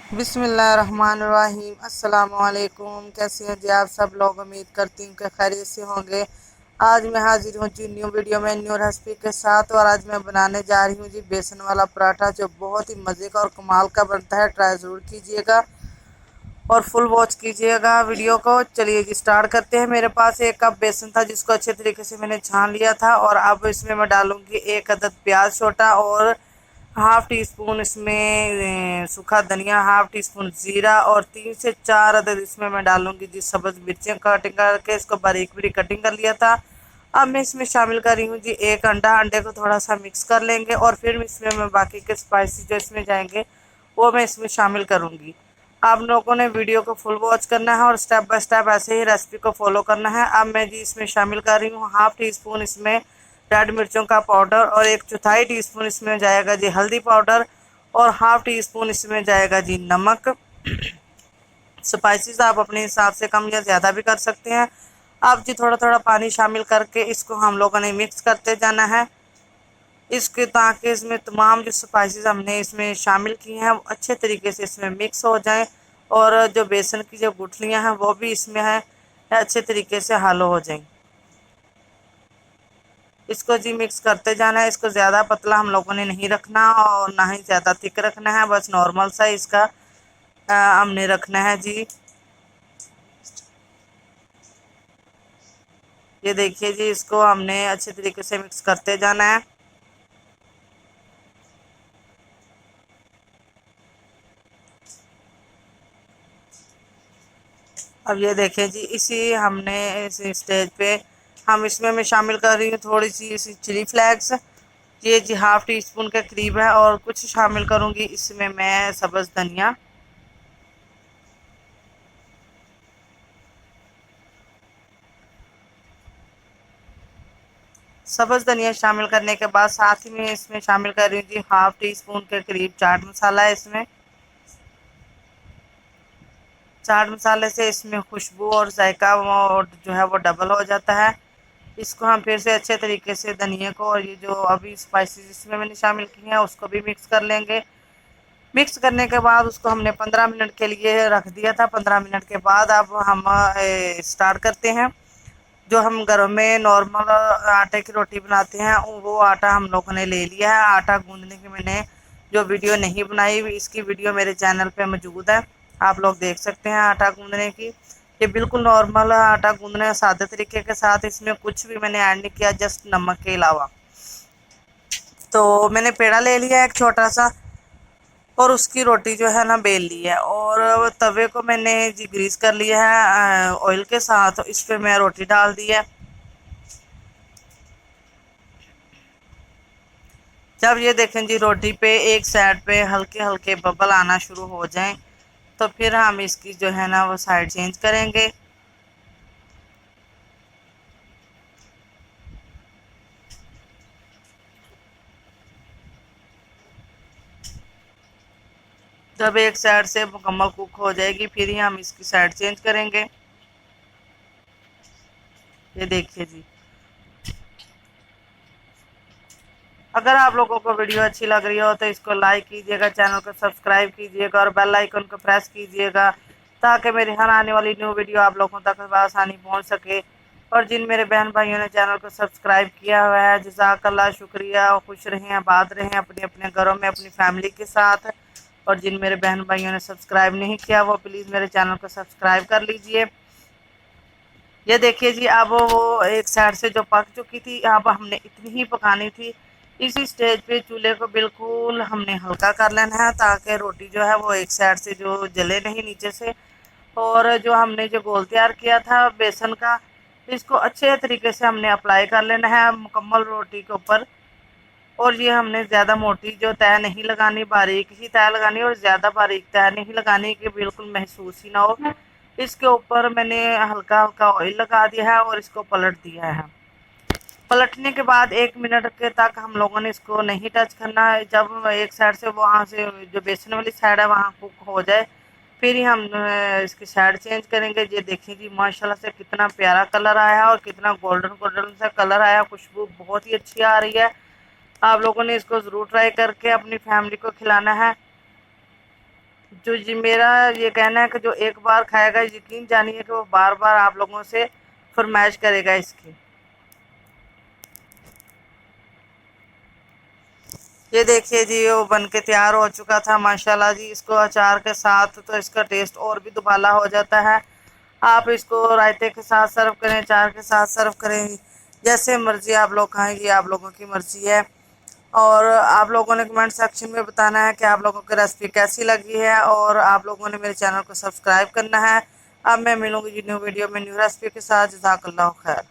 बिस्मिल्लाहिर्रहमानिर्रहीम। अस्सलाम वालेकुम। कैसे हैं जी आप सब लोग? उम्मीद करती हूँ कि खैरियत से होंगे। आज मैं हाजिर हूँ जी न्यू वीडियो में न्यू रेसिपी के साथ। और आज मैं बनाने जा रही हूँ जी बेसन वाला पराठा, जो बहुत ही मज़े का और कमाल का बनता है। ट्राई ज़रूर कीजिएगा और फुल वॉच कीजिएगा वीडियो को। चलिए जी स्टार्ट करते हैं। मेरे पास 1 कप बेसन था, जिसको अच्छे तरीके से मैंने छान लिया था। और अब इसमें मैं डालूंगी 1 अदद प्याज छोटा, और हाफ टी स्पून इसमें सूखा धनिया, हाफ टी स्पून जीरा, और 3 से 4 अदद इसमें मैं डालूंगी जी सब्ज मिर्चें कटिंग करके, इसको बारीक बारीक कटिंग कर लिया था। अब मैं इसमें शामिल कर रही हूँ जी 1 अंडा। अंडे को थोड़ा सा मिक्स कर लेंगे, और फिर इसमें मैं बाकी के स्पाइसेस जो इसमें जाएंगे वो मैं इसमें शामिल करूँगी। आप लोगों ने वीडियो को फुल वॉच करना है और स्टेप बाय स्टेप ऐसे ही रेसिपी को फॉलो करना है। अब मैं जी इसमें शामिल कर रही हूँ हाफ टी स्पून इसमें रेड मिर्चों का पाउडर, और 1/4 टीस्पून इसमें जाएगा जी हल्दी पाउडर, और हाफ टी स्पून इसमें जाएगा जी नमक। स्पाइसेस आप अपने हिसाब से कम या ज़्यादा भी कर सकते हैं। अब जी थोड़ा थोड़ा पानी शामिल करके इसको हम लोगों ने मिक्स करते जाना है, इसके ताकि इसमें तमाम जो स्पाइसेस हमने इसमें शामिल किए हैं वो अच्छे तरीके से इसमें मिक्स हो जाएं, और जो बेसन की जो गुठलियां हैं वो भी इसमें है अच्छे तरीके से हल हो जाएं। इसको जी मिक्स करते जाना है। इसको ज़्यादा पतला हम लोगों ने नहीं रखना और ना ही ज़्यादा थिक रखना है, बस नॉर्मल सा इसका हमने रखना है जी। ये देखिए जी, इसको हमने अच्छे तरीके से मिक्स करते जाना है। अब ये देखें जी, इसी हमने इस स्टेज पे हम इसमें मैं शामिल कर रही हूँ थोड़ी सी इसी चिली फ्लेक्स। ये जी हाफ टी स्पून के करीब है, और कुछ शामिल करूँगी इसमें मैं सब्ज़ धनिया। सब्ज़ धनिया शामिल करने के बाद साथ ही में इसमें शामिल कर रही हूँ जी हाफ टी स्पून के करीब चाट मसाला है इसमें। चाट मसाले से इसमें खुशबू और जायका और जो है वो डबल हो जाता है। इसको हम फिर से अच्छे तरीके से धनिया को और ये जो अभी स्पाइसेस इसमें मैंने शामिल किए हैं उसको भी मिक्स कर लेंगे। मिक्स करने के बाद उसको हमने 15 मिनट के लिए रख दिया था। 15 मिनट के बाद अब हम स्टार्ट करते हैं। जो हम घरों में नॉर्मल आटे की रोटी बनाते हैं वो आटा हम लोगों ने ले लिया है। आटा गूंदने की मैंने जो वीडियो नहीं बनाई, इसकी वीडियो मेरे चैनल पे मौजूद है, आप लोग देख सकते हैं आटा गूंदने की। ये बिल्कुल नॉर्मल आटा गूंदने सादे तरीके के साथ, इसमें कुछ भी मैंने ऐड नहीं किया, जस्ट नमक के अलावा। तो मैंने पेड़ा ले लिया एक छोटा सा, और उसकी रोटी जो है ना बेल ली है, और तवे को मैंने जी ग्रीस कर लिया है ऑयल के साथ। इस पर मैं रोटी डाल दी है। जब ये देखें जी रोटी पे एक साइड पे हल्के हल्के बबल आना शुरू हो जाएं, तो फिर हम इसकी जो है ना वो साइड चेंज करेंगे। जब एक साइड से मुकम्मल कुक हो जाएगी, फिर ही हम इसकी साइड चेंज करेंगे। ये देखिए जी, अगर आप लोगों को वीडियो अच्छी लग रही हो तो इसको लाइक कीजिएगा, चैनल को सब्सक्राइब कीजिएगा और बेल आइकन को प्रेस कीजिएगा, ताकि मेरी हर आने वाली न्यू वीडियो आप लोगों तक आसानी पहुंच सके। और जिन मेरे बहन भाइयों ने चैनल को सब्सक्राइब किया हुआ है, जज़ाकल्लाह, शुक्रिया। और खुश रहें, आबाद रहें अपने अपने घरों में अपनी फैमिली के साथ। और जिन मेरे बहन भाइयों ने सब्सक्राइब नहीं किया वो प्लीज़ मेरे चैनल को सब्सक्राइब कर लीजिए। ये देखिए जी, अब वो एक साइड से जो पक चुकी थी, अब हमने इतनी ही पकानी थी। इसी स्टेज पे चूल्हे को बिल्कुल हमने हल्का कर लेना है, ताकि रोटी जो है वो एक साइड से जो जले नहीं नीचे से। और जो हमने जो घोल तैयार किया था बेसन का, इसको अच्छे तरीके से हमने अप्लाई कर लेना है मुकम्मल रोटी के ऊपर। और ये हमने ज़्यादा मोटी जो तय नहीं लगानी, बारीक ही तय लगानी, और ज़्यादा बारीक तय नहीं लगानी कि बिल्कुल महसूस ही ना हो। इसके ऊपर मैंने हल्का हल्का ऑयल लगा दिया है और इसको पलट दिया है। पलटने के बाद 1 मिनट के तक हम लोगों ने इसको नहीं टच करना है। जब एक साइड से वहाँ से जो बेसन वाली साइड है वहाँ कुक हो जाए, फिर ही हम इसकी साइड चेंज करेंगे। ये देखिए जी, माशाल्लाह से कितना प्यारा कलर आया है और कितना गोल्डन गोल्डन सा कलर आया। खुशबू बहुत ही अच्छी आ रही है। आप लोगों ने इसको ज़रूर ट्राई करके अपनी फैमिली को खिलाना है। जो जी मेरा ये कहना है कि जो एक बार खाएगा यकीन जानिए कि वो बार बार आप लोगों से फरमाइश करेगा इसकी। ये देखिए जी वो बन के तैयार हो चुका था माशाल्लाह जी। इसको अचार के साथ तो इसका टेस्ट और भी दुबाला हो जाता है। आप इसको रायते के साथ सर्व करें, अचार के साथ सर्व करें, जैसे मर्जी आप लोग खाएं, ये आप लोगों की मर्जी है। और आप लोगों ने कमेंट सेक्शन में बताना है कि आप लोगों को रेसिपी कैसी लगी है, और आप लोगों ने मेरे चैनल को सब्सक्राइब करना है। अब मैं मिलूंगी जी न्यू वीडियो में न्यू रेसिपी के साथ। जज़ाकल्लाह खैर।